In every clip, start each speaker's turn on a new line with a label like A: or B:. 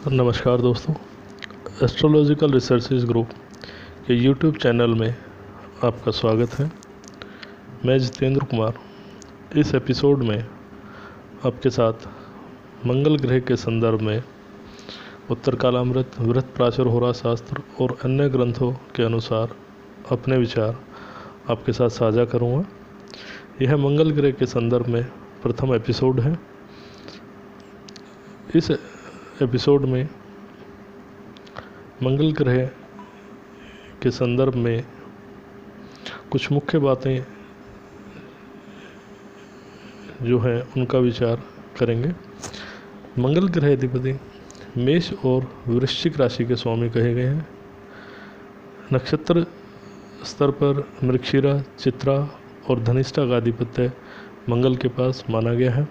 A: नमस्कार दोस्तों, astrological researches group के यूट्यूब चैनल में आपका स्वागत है। मैं जितेंद्र कुमार इस एपिसोड में आपके साथ मंगल ग्रह के संदर्भ में उत्तर कालामृत, वृहत प्राचर होरा शास्त्र और अन्य ग्रंथों के अनुसार अपने विचार आपके साथ साझा करूँगा। यह मंगल ग्रह के संदर्भ में प्रथम एपिसोड है। इस एपिसोड में मंगल ग्रह के संदर्भ में कुछ मुख्य बातें जो हैं उनका विचार करेंगे। मंगल ग्रह अधिपति मेष और वृश्चिक राशि के स्वामी कहे गए हैं। नक्षत्र स्तर पर मृगशिरा, चित्रा और धनिष्ठा का आधिपत्य मंगल के पास माना गया है।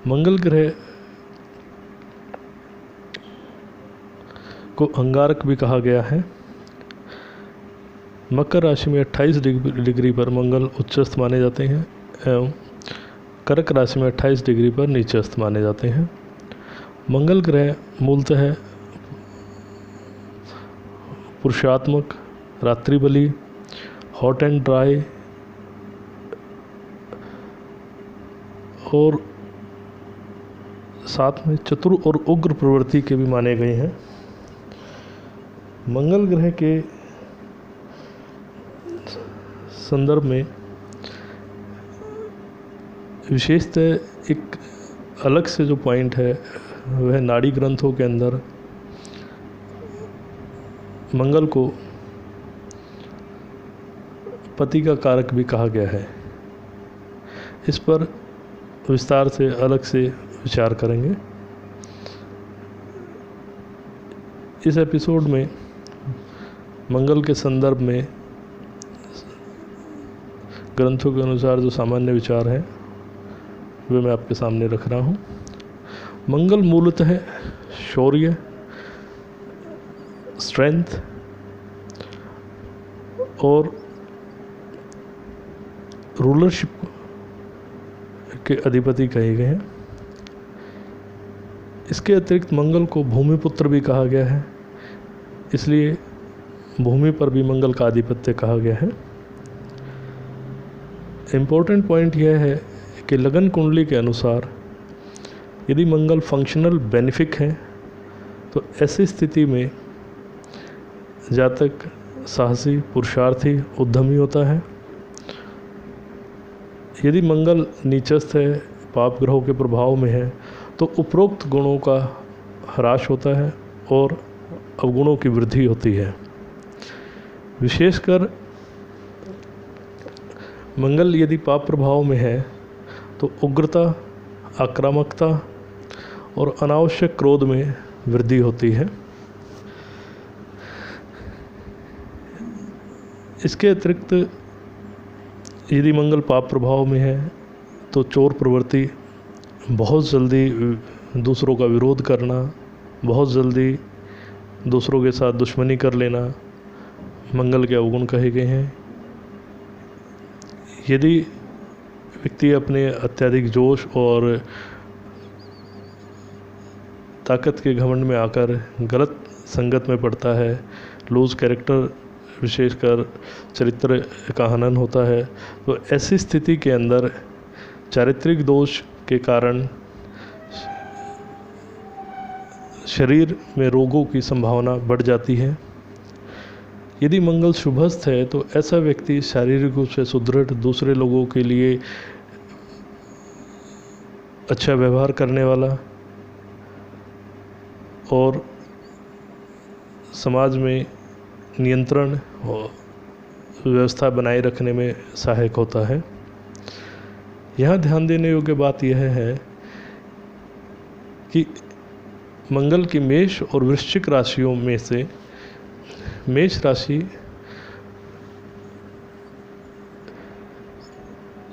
A: मंगल ग्रह को अंगारक भी कहा गया है। मकर राशि में 28 डिग्री पर मंगल उच्चस्थ माने जाते हैं एवं कर्क राशि में 28 डिग्री पर नीचस्थ माने जाते हैं। मंगल ग्रह मूलतः पुरुषात्मक, रात्रिबली, हॉट एंड ड्राई और साथ में चतुर और उग्र प्रवृत्ति के भी माने गए हैं। मंगल ग्रह के संदर्भ में विशेषतः एक अलग से जो पॉइंट है वह नाड़ी ग्रंथों के अंदर मंगल को पति का कारक भी कहा गया है। इस पर विस्तार से अलग से विचार करेंगे। इस एपिसोड में मंगल के संदर्भ में ग्रंथों के अनुसार जो सामान्य विचार हैं वे मैं आपके सामने रख रहा हूँ। मंगल मूलतः शौर्य, स्ट्रेंथ और रूलरशिप के अधिपति कहे गए हैं। इसके अतिरिक्त मंगल को भूमिपुत्र भी कहा गया है, इसलिए भूमि पर भी मंगल का आधिपत्य कहा गया है। इम्पोर्टेंट पॉइंट यह है कि लगन कुंडली के अनुसार यदि मंगल फंक्शनल बेनिफिक है तो ऐसी स्थिति में जातक साहसी, पुरुषार्थी, उद्यमी होता है। यदि मंगल नीचस्थ है, पाप ग्रहों के प्रभाव में है, तो उपरोक्त गुणों का ह्रास होता है और अवगुणों की वृद्धि होती है। विशेषकर मंगल यदि पाप प्रभाव में है तो उग्रता, आक्रामकता और अनावश्यक क्रोध में वृद्धि होती है। इसके अतिरिक्त यदि मंगल पाप प्रभाव में है तो चोर प्रवृत्ति, बहुत जल्दी दूसरों का विरोध करना, बहुत जल्दी दूसरों के साथ दुश्मनी कर लेना मंगल के अवगुण कहे गए हैं। यदि व्यक्ति अपने अत्यधिक जोश और ताकत के घमंड में आकर गलत संगत में पड़ता है, लूज कैरेक्टर, विशेषकर चरित्र का हनन होता है, तो ऐसी स्थिति के अंदर चारित्रिक दोष के कारण शरीर में रोगों की संभावना बढ़ जाती है। यदि मंगल शुभस्थ है तो ऐसा व्यक्ति शारीरिक रूप से सुदृढ़, दूसरे लोगों के लिए अच्छा व्यवहार करने वाला और समाज में नियंत्रण और व्यवस्था बनाए रखने में सहायक होता है। यहाँ ध्यान देने योग्य बात यह है कि मंगल की मेष और वृश्चिक राशियों में से मेष राशि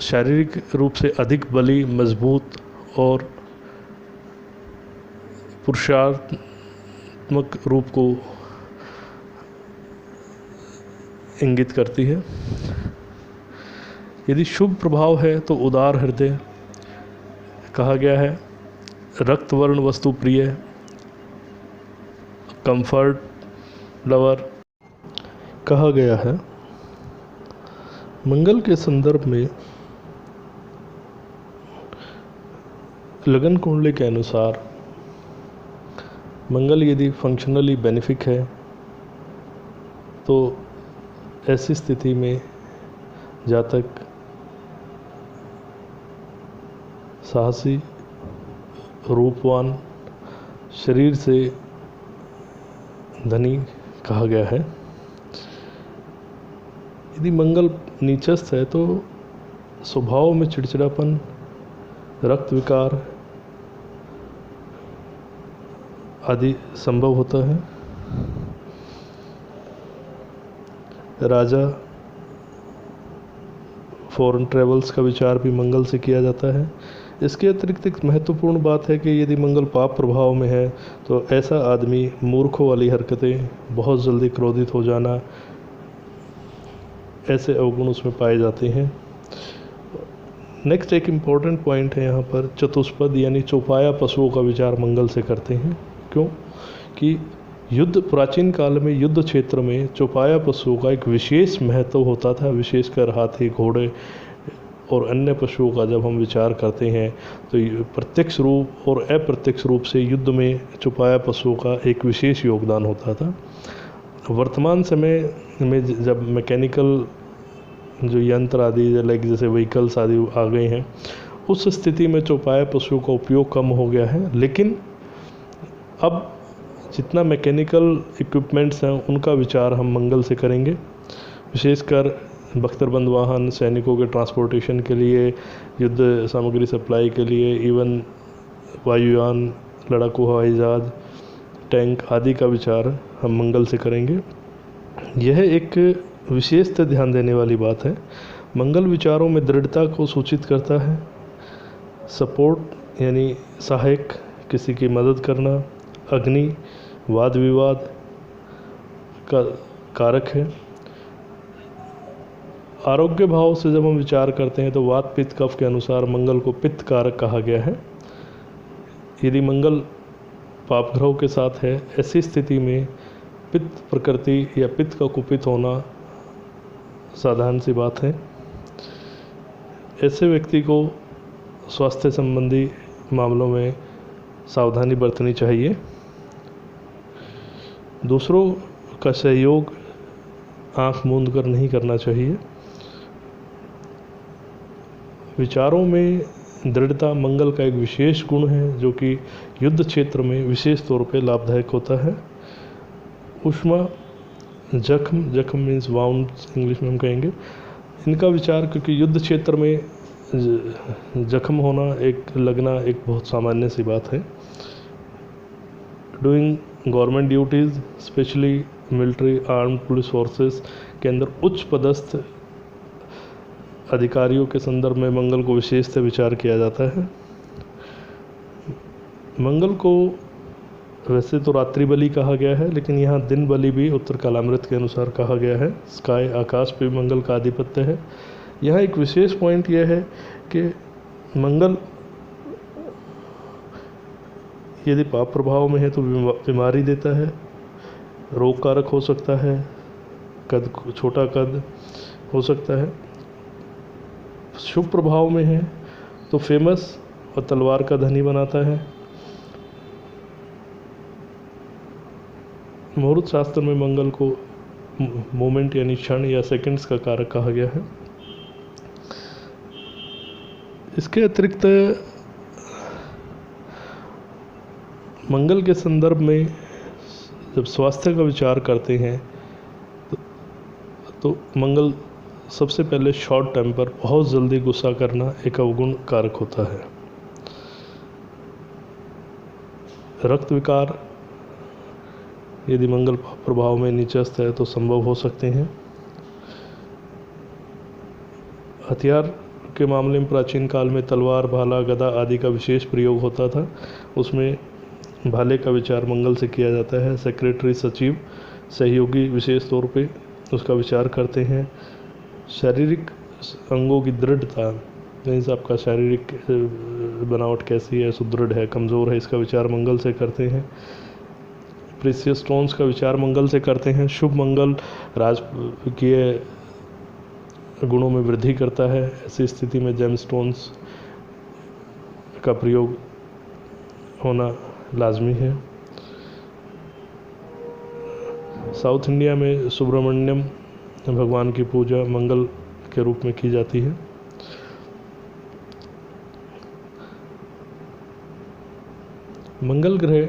A: शारीरिक रूप से अधिक बली, मजबूत और पुरुषात्मक रूप को इंगित करती है। यदि शुभ प्रभाव है तो उदार हृदय कहा गया है, रक्त वर्ण वस्तु प्रिय, कंफर्ट लवर कहा गया है। मंगल के संदर्भ में लगन कुंडली के अनुसार मंगल यदि फंक्शनली बेनिफिक है तो ऐसी स्थिति में जातक साहसी, रूपवान, शरीर से धनी कहा गया है। यदि मंगल नीचस्थ है तो स्वभाव में चिड़चिड़ापन, रक्त विकार आदि संभव होता है। राजा फॉरेन ट्रेवल्स का विचार भी मंगल से किया जाता है। इसके अतिरिक्त एक महत्वपूर्ण बात है कि यदि मंगल पाप प्रभाव में है तो ऐसा आदमी मूर्खों वाली हरकतें, बहुत जल्दी क्रोधित हो जाना, ऐसे अवगुण उसमें पाए जाते हैं। नेक्स्ट एक इम्पॉर्टेंट पॉइंट है यहाँ पर, चतुष्पद यानी चौपाया पशुओं का विचार मंगल से करते हैं। क्यों कि युद्ध, प्राचीन काल में युद्ध क्षेत्र में चौपाया पशुओं का एक विशेष महत्व होता था। विशेषकर हाथी, घोड़े और अन्य पशुओं का जब हम विचार करते हैं तो प्रत्यक्ष रूप और अप्रत्यक्ष रूप से युद्ध में चौपाया पशुओं का एक विशेष योगदान होता था। वर्तमान समय में जब मैकेनिकल जो यंत्र आदि लाइक जैसे व्हीकल्स आदि आ गए हैं, उस स्थिति में चौपाया पशुओं का उपयोग कम हो गया है। लेकिन अब जितना मैकेनिकल इक्विपमेंट्स हैं उनका विचार हम मंगल से करेंगे। विशेषकर बख्तरबंद वाहन, सैनिकों के ट्रांसपोर्टेशन के लिए, युद्ध सामग्री सप्लाई के लिए, इवन वायुयान, लड़ाकू हवाई जहाज, टैंक आदि का विचार हम मंगल से करेंगे। यह एक विशेषतः ध्यान देने वाली बात है। मंगल विचारों में दृढ़ता को सूचित करता है। सपोर्ट यानी सहायक, किसी की मदद करना। अग्नि, वाद विवाद का कारक है। आरोग्य भाव से जब हम विचार करते हैं तो वात पित्त कफ के अनुसार मंगल को पित्त कारक कहा गया है। यदि मंगल पाप ग्रहों के साथ है, ऐसी स्थिति में पित्त प्रकृति या पित्त का कुपित होना साधारण सी बात है। ऐसे व्यक्ति को स्वास्थ्य संबंधी मामलों में सावधानी बरतनी चाहिए। दूसरों का सहयोग आंख मूंद कर नहीं करना चाहिए। विचारों में दृढ़ता मंगल का एक विशेष गुण है जो कि युद्ध क्षेत्र में विशेष तौर पे लाभदायक होता है। उष्मा, जख्म मीन्स वाउंड्स इंग्लिश में हम कहेंगे, इनका विचार, क्योंकि युद्ध क्षेत्र में जख्म होना, एक लगना एक बहुत सामान्य सी बात है। Doing government duties, specially military, armed police forces के अंदर उच्च पदस्थ अधिकारियों के संदर्भ में मंगल को विशेषतः विचार किया जाता है। मंगल को वैसे तो रात्रि बलि कहा गया है, लेकिन यहाँ दिन बलि भी उत्तर कालामृत के अनुसार कहा गया है। स्काई, आकाश पे मंगल का आधिपत्य है। यहाँ एक विशेष पॉइंट यह है कि मंगल यदि पाप प्रभाव में है तो बीमारी देता है, रोग कारक हो सकता है, छोटा कद हो सकता है। शुभ प्रभाव में है तो फेमस और तलवार का धनी बनाता है। मुहूर्त शास्त्र में मंगल को मोमेंट यानी क्षण या सेकंड्स का कारक कहा गया है। इसके अतिरिक्त मंगल के संदर्भ में जब स्वास्थ्य का विचार करते हैं तो मंगल सबसे पहले शॉर्ट टेम्पर, बहुत जल्दी गुस्सा करना एक अवगुण कारक होता है। रक्त विकार यदि मंगल प्रभाव में नीचस्थ है तो संभव हो सकते हैं। हथियार के मामले में प्राचीन काल में तलवार, भाला, गदा आदि का विशेष प्रयोग होता था। उसमें भाले का विचार मंगल से किया जाता है। सेक्रेटरी, सचिव, सहयोगी विशेष तौर पे उसका विचार करते हैं। शारीरिक अंगों की दृढ़ता, मीन्स आपका शारीरिक बनावट कैसी है, सुदृढ़ है, कमज़ोर है, इसका विचार मंगल से करते हैं। प्रीसियस स्टोन्स का विचार मंगल से करते हैं। शुभ मंगल राजकीय गुणों में वृद्धि करता है। ऐसी स्थिति में जेम स्टोन्स का प्रयोग होना लाजमी है। साउथ इंडिया में सुब्रमण्यम भगवान की पूजा मंगल के रूप में की जाती है। मंगल ग्रह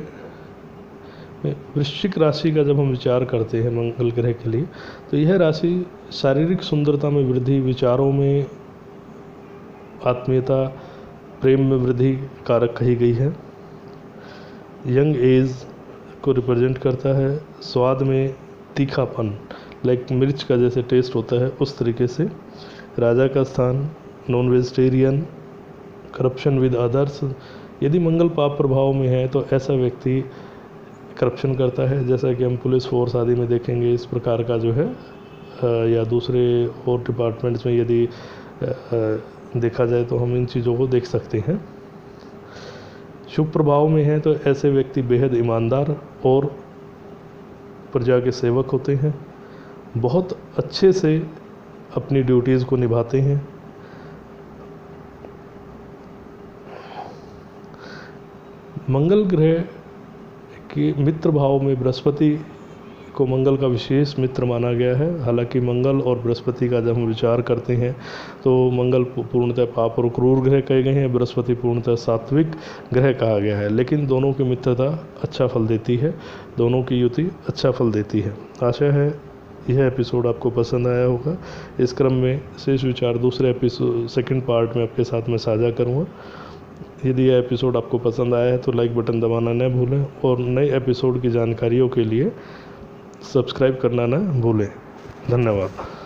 A: में वृश्चिक राशि का जब हम विचार करते हैं मंगल ग्रह के लिए, तो यह राशि शारीरिक सुंदरता में वृद्धि, विचारों में आत्मीयता, प्रेम में वृद्धि कारक कही गई है। यंग एज को रिप्रेजेंट करता है। स्वाद में तीखापन, लाइक मिर्च का जैसे टेस्ट होता है उस तरीके से। राजा का स्थान non vegetarian, corruption with others. यदि मंगल पाप प्रभाव में है तो ऐसा व्यक्ति करप्शन करता है, जैसा कि हम पुलिस फोर्स आदि में देखेंगे इस प्रकार का जो है, या दूसरे और डिपार्टमेंट्स में यदि देखा जाए तो हम इन चीज़ों को देख सकते हैं। शुभ प्रभाव में है तो ऐसे व्यक्ति बेहद ईमानदार और प्रजा के सेवक होते हैं, बहुत अच्छे से अपनी ड्यूटीज़ को निभाते हैं। मंगल ग्रह के मित्र भाव में बृहस्पति को मंगल का विशेष मित्र माना गया है। हालांकि मंगल और बृहस्पति का जब हम विचार करते हैं तो मंगल पूर्णतः पाप और क्रूर ग्रह कहे गए हैं, बृहस्पति पूर्णतः सात्विक ग्रह कहा गया है, लेकिन दोनों की मित्रता अच्छा फल देती है, दोनों की युति अच्छा फल देती है। आशा है यह एपिसोड आपको पसंद आया होगा। इस क्रम में शेष विचार दूसरे एपिसोड सेकंड पार्ट में आपके साथ मैं साझा करूँगा। यदि यह एपिसोड आपको पसंद आया है तो लाइक बटन दबाना न भूलें और नए एपिसोड की जानकारियों के लिए सब्सक्राइब करना न भूलें। धन्यवाद।